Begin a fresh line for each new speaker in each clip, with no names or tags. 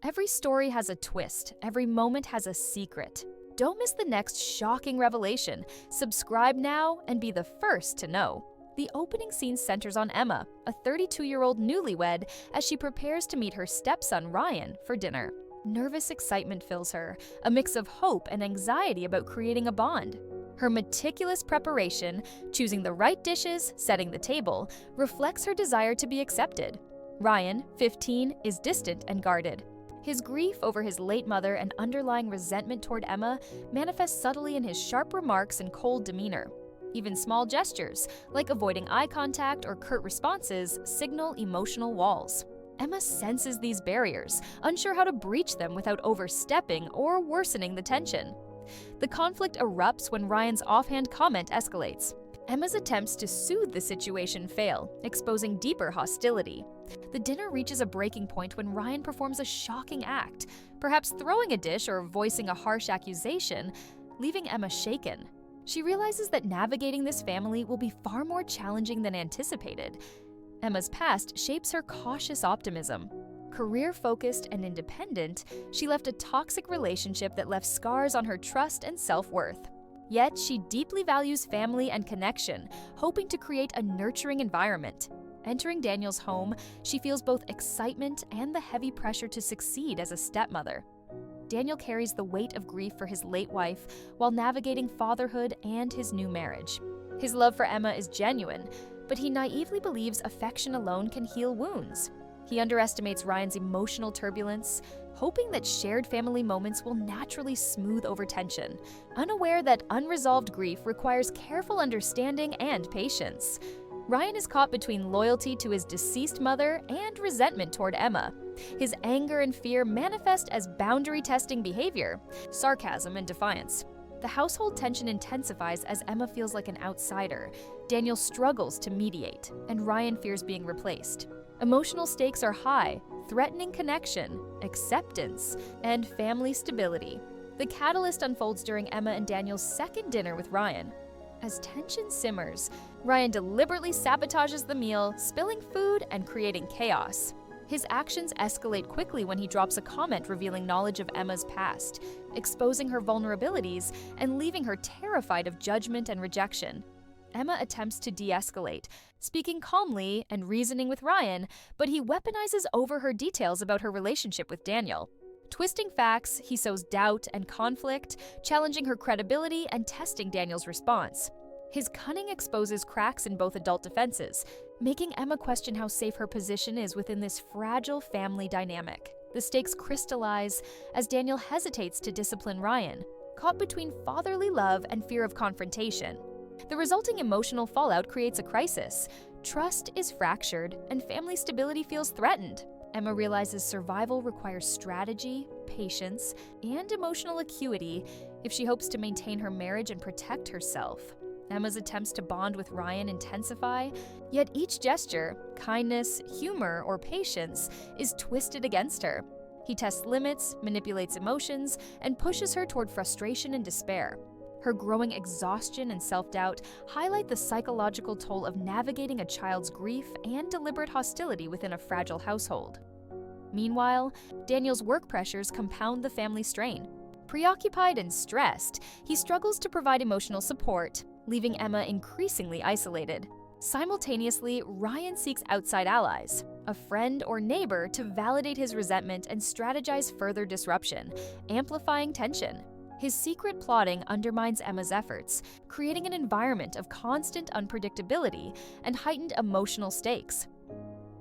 Every story has a twist, every moment has a secret. Don't miss the next shocking revelation. Subscribe now and be the first to know. The opening scene centers on Emma, a 32-year-old newlywed, as she prepares to meet her stepson Ryan for dinner. Nervous excitement fills her, a mix of hope and anxiety about creating a bond. Her meticulous preparation, choosing the right dishes, setting the table, reflects her desire to be accepted. Ryan, 15, is distant and guarded. His grief over his late mother and underlying resentment toward Emma manifests subtly in his sharp remarks and cold demeanor. Even small gestures, like avoiding eye contact or curt responses, signal emotional walls. Emma senses these barriers, unsure how to breach them without overstepping or worsening the tension. The conflict erupts when Ryan's offhand comment escalates. Emma's attempts to soothe the situation fail, exposing deeper hostility. The dinner reaches a breaking point when Ryan performs a shocking act, perhaps throwing a dish or voicing a harsh accusation, leaving Emma shaken. She realizes that navigating this family will be far more challenging than anticipated. Emma's past shapes her cautious optimism. Career-focused and independent, she left a toxic relationship that left scars on her trust and self-worth. Yet, she deeply values family and connection, hoping to create a nurturing environment. Entering Daniel's home, she feels both excitement and the heavy pressure to succeed as a stepmother. Daniel carries the weight of grief for his late wife while navigating fatherhood and his new marriage. His love for Emma is genuine, but he naively believes affection alone can heal wounds. He underestimates Ryan's emotional turbulence, hoping that shared family moments will naturally smooth over tension, unaware that unresolved grief requires careful understanding and patience. Ryan is caught between loyalty to his deceased mother and resentment toward Emma. His anger and fear manifest as boundary-testing behavior, sarcasm and defiance. The household tension intensifies as Emma feels like an outsider. Daniel struggles to mediate, and Ryan fears being replaced. Emotional stakes are high, threatening connection, acceptance, and family stability. The catalyst unfolds during Emma and Daniel's second dinner with Ryan. As tension simmers, Ryan deliberately sabotages the meal, spilling food and creating chaos. His actions escalate quickly when he drops a comment revealing knowledge of Emma's past, exposing her vulnerabilities and leaving her terrified of judgment and rejection. Emma attempts to de-escalate, speaking calmly and reasoning with Ryan, but he weaponizes over her details about her relationship with Daniel. Twisting facts, he sows doubt and conflict, challenging her credibility and testing Daniel's response. His cunning exposes cracks in both adult defenses, making Emma question how safe her position is within this fragile family dynamic. The stakes crystallize as Daniel hesitates to discipline Ryan, caught between fatherly love and fear of confrontation. The resulting emotional fallout creates a crisis. Trust is fractured, and family stability feels threatened. Emma realizes survival requires strategy, patience, and emotional acuity if she hopes to maintain her marriage and protect herself. Emma's attempts to bond with Ryan intensify, yet each gesture, kindness, humor, or patience, is twisted against her. He tests limits, manipulates emotions, and pushes her toward frustration and despair. Her growing exhaustion and self-doubt highlight the psychological toll of navigating a child's grief and deliberate hostility within a fragile household. Meanwhile, Daniel's work pressures compound the family strain. Preoccupied and stressed, he struggles to provide emotional support, leaving Emma increasingly isolated. Simultaneously, Ryan seeks outside allies, a friend or neighbor, to validate his resentment and strategize further disruption, amplifying tension. His secret plotting undermines Emma's efforts, creating an environment of constant unpredictability and heightened emotional stakes.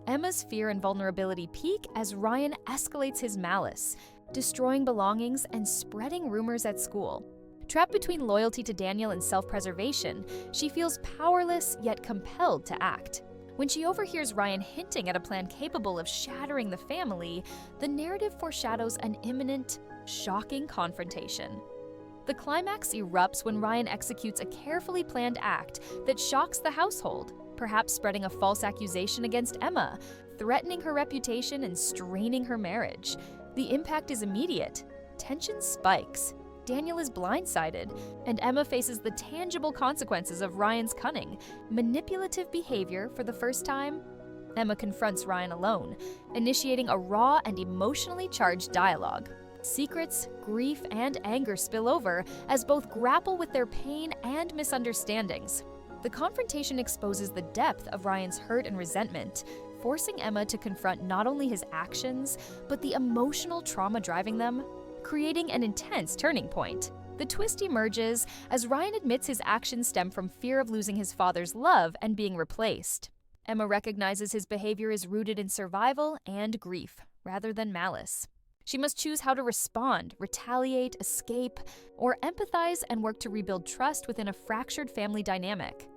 Emma's fear and vulnerability peak as Ryan escalates his malice, destroying belongings and spreading rumors at school. Trapped between loyalty to Daniel and self-preservation, she feels powerless yet compelled to act. When she overhears Ryan hinting at a plan capable of shattering the family, the narrative foreshadows an imminent, shocking confrontation. The climax erupts when Ryan executes a carefully planned act that shocks the household, perhaps spreading a false accusation against Emma, threatening her reputation and straining her marriage. The impact is immediate. Tension spikes. Daniel is blindsided, and Emma faces the tangible consequences of Ryan's cunning, manipulative behavior for the first time. Emma confronts Ryan alone, initiating a raw and emotionally charged dialogue. Secrets, grief, and anger spill over as both grapple with their pain and misunderstandings. The confrontation exposes the depth of Ryan's hurt and resentment, forcing Emma to confront not only his actions, but the emotional trauma driving them, creating an intense turning point. The twist emerges as Ryan admits his actions stem from fear of losing his father's love and being replaced. Emma recognizes his behavior is rooted in survival and grief, rather than malice. She must choose how to respond, retaliate, escape, or empathize and work to rebuild trust within a fractured family dynamic.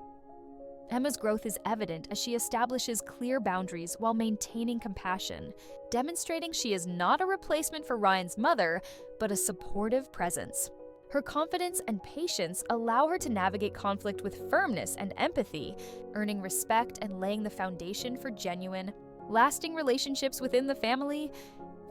Emma's growth is evident as she establishes clear boundaries while maintaining compassion, demonstrating she is not a replacement for Ryan's mother, but a supportive presence. Her confidence and patience allow her to navigate conflict with firmness and empathy, earning respect and laying the foundation for genuine, lasting relationships within the family.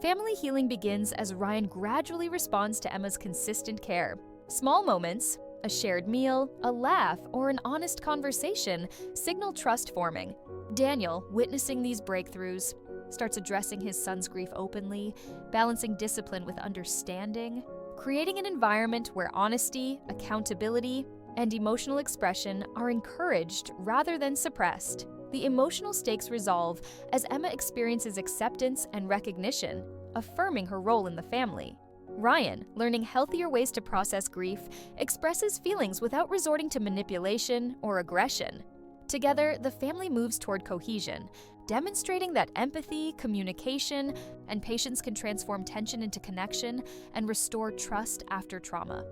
Family healing begins as Ryan gradually responds to Emma's consistent care. Small moments, a shared meal, a laugh, or an honest conversation signal trust forming. Daniel, witnessing these breakthroughs, starts addressing his son's grief openly, balancing discipline with understanding, creating an environment where honesty, accountability, and emotional expression are encouraged rather than suppressed. The emotional stakes resolve as Emma experiences acceptance and recognition, affirming her role in the family. Ryan, learning healthier ways to process grief, expresses feelings without resorting to manipulation or aggression. Together, the family moves toward cohesion, demonstrating that empathy, communication, and patience can transform tension into connection and restore trust after trauma.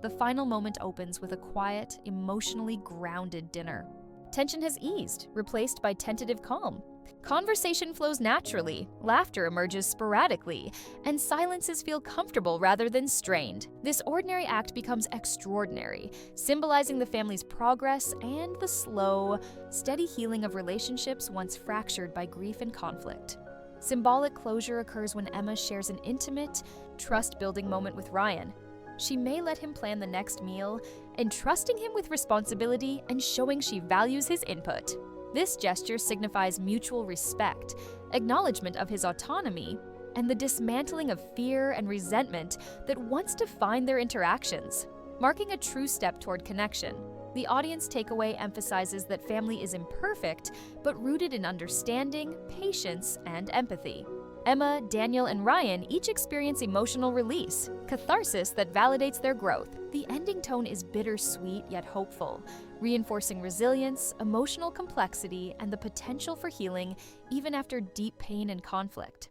The final moment opens with a quiet, emotionally grounded dinner. Tension has eased, replaced by tentative calm. Conversation flows naturally, laughter emerges sporadically, and silences feel comfortable rather than strained. This ordinary act becomes extraordinary, symbolizing the family's progress and the slow, steady healing of relationships once fractured by grief and conflict. Symbolic closure occurs when Emma shares an intimate, trust-building moment with Ryan. She may let him plan the next meal, entrusting him with responsibility and showing she values his input. This gesture signifies mutual respect, acknowledgement of his autonomy, and the dismantling of fear and resentment that once defined their interactions, marking a true step toward connection. The audience takeaway emphasizes that family is imperfect, but rooted in understanding, patience, and empathy. Emma, Daniel, and Ryan each experience emotional release, catharsis that validates their growth. The ending tone is bittersweet yet hopeful, reinforcing resilience, emotional complexity, and the potential for healing even after deep pain and conflict.